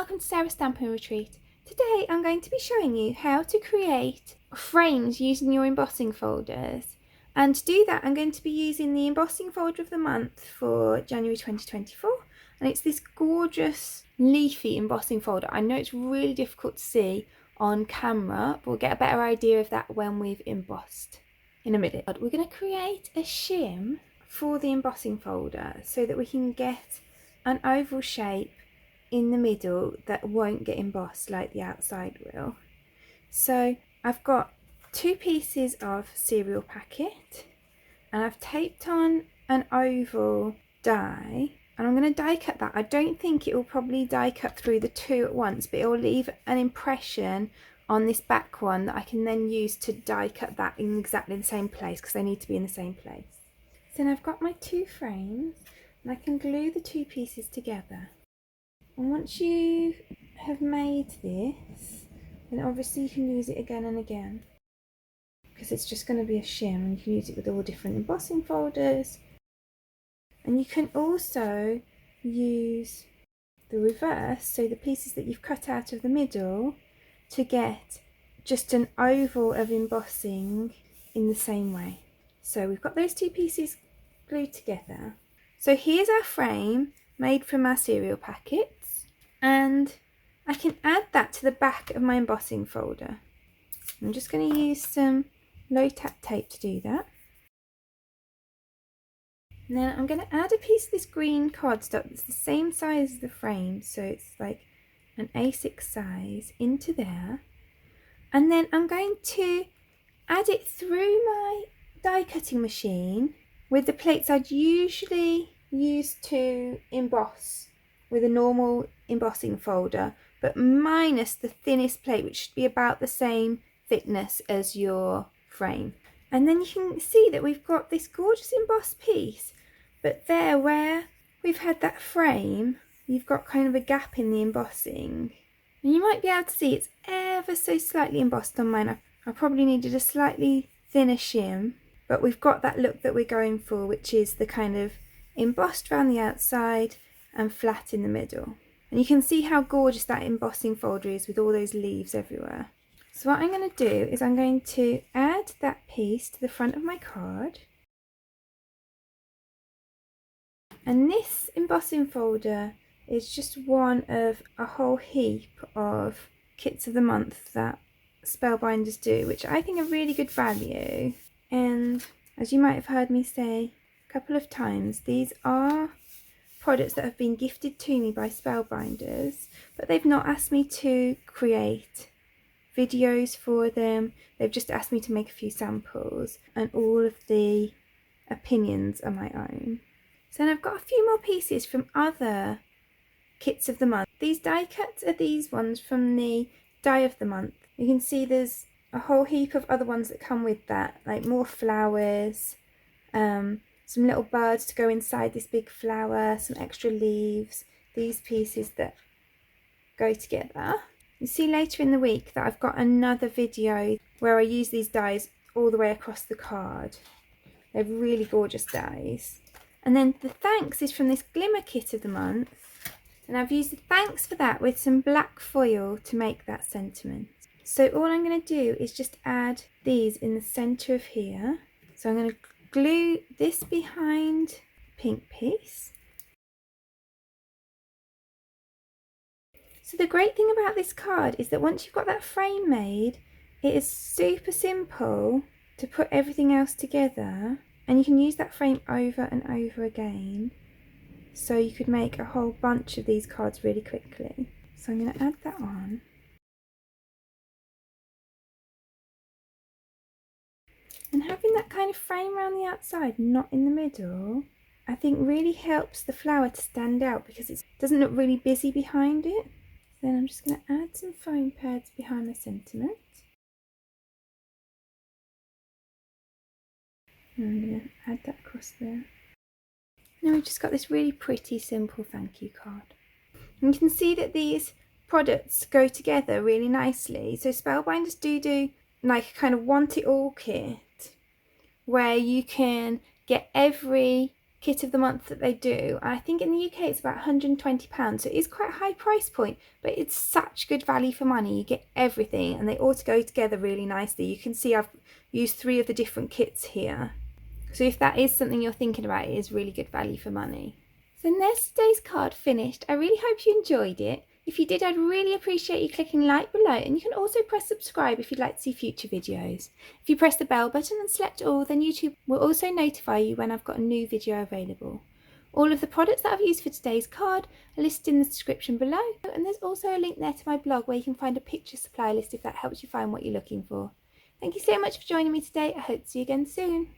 welcome to Sarah's Stamping Retreat. Today I'm going to be showing you how to create frames using your embossing folders. And to do that I'm going to be using the embossing folder of the month for January 2024. And it's this gorgeous leafy embossing folder. I know it's really difficult to see on camera, but we'll get a better idea of that when we've embossed in a minute. We're going to create a shim for the embossing folder so that we can get an oval shape in the middle that won't get embossed like the outside will. So I've got 2 pieces of cereal packet and I've taped on an oval die, and I'm going to die cut that. I don't think it will probably die cut through the 2 at once, but it will leave an impression on this back one that I can then use to die cut that in exactly the same place, because they need to be in the same place. So then I've got my 2 frames and I can glue the 2 pieces together. And once you have made this, then obviously you can use it again and again, because it's just going to be a shim and you can use it with all different embossing folders. And you can also use the reverse, so the pieces that you've cut out of the middle, to get just an oval of embossing in the same way. So we've got those 2 pieces glued together. So here's our frame made from our cereal packets, and I can add that to the back of my embossing folder. I'm just going to use some low tack tape to do that. And then I'm going to add a piece of this green cardstock that's the same size as the frame, so it's like an A6 size, into there. And then I'm going to add it through my die cutting machine with the plates I'd usually use to emboss with a normal embossing folder, but minus the thinnest plate, which should be about the same thickness as your frame. And then you can see that we've got this gorgeous embossed piece, but there where we've had that frame, you've got kind of a gap in the embossing. And you might be able to see it's ever so slightly embossed on mine. I probably needed a slightly thinner shim, but we've got that look that we're going for, which is the kind of embossed around the outside and flat in the middle. And you can see how gorgeous that embossing folder is with all those leaves everywhere. So what I'm going to do is I'm going to add that piece to the front of my card. And this embossing folder is just one of a whole heap of kits of the month that Spellbinders do, which I think are really good value. And as you might have heard me say a couple of times, these are products that have been gifted to me by Spellbinders, but they've not asked me to create videos for them. They've just asked me to make a few samples, and all of the opinions are my own. So then I've got a few more pieces from other kits of the month. These die cuts are these ones from the die of the month. You can see there's a whole heap of other ones that come with that, like more flowers, some little birds to go inside this big flower, some extra leaves, these pieces that go together. You see later in the week that I've got another video where I use these dies all the way across the card. They're really gorgeous dies. And then the thanks is from this glimmer kit of the month, and I've used the thanks for that with some black foil to make that sentiment. So all I'm going to do is just add these in the centre of here. So I'm going to glue this behind the pink piece. So the great thing about this card is that once you've got that frame made, it is super simple to put everything else together, and you can use that frame over and over again. So you could make a whole bunch of these cards really quickly. So I'm going to add that on. And having that kind of frame around the outside, not in the middle, I think really helps the flower to stand out, because it doesn't look really busy behind it. Then I'm just going to add some foam pads behind my sentiment. And I'm going to add that across there. Now we've just got this really pretty simple thank you card. And you can see that these products go together really nicely. So Spellbinders do like a kind of want it all kit, where you can get every kit of the month that they do. I think in the UK it's about £120, so it is quite a high price point, but it's such good value for money. You get everything and they all go together really nicely. You can see I've used 3 of the different kits here. So if that is something you're thinking about, it is really good value for money. So there's today's card finished. I really hope you enjoyed it. If you did, I'd really appreciate you clicking like below, and you can also press subscribe if you'd like to see future videos. If you press the bell button and select all, then YouTube will also notify you when I've got a new video available. All of the products that I've used for today's card are listed in the description below, and there's also a link there to my blog where you can find a picture supply list if that helps you find what you're looking for. Thank you so much for joining me today. I hope to see you again soon.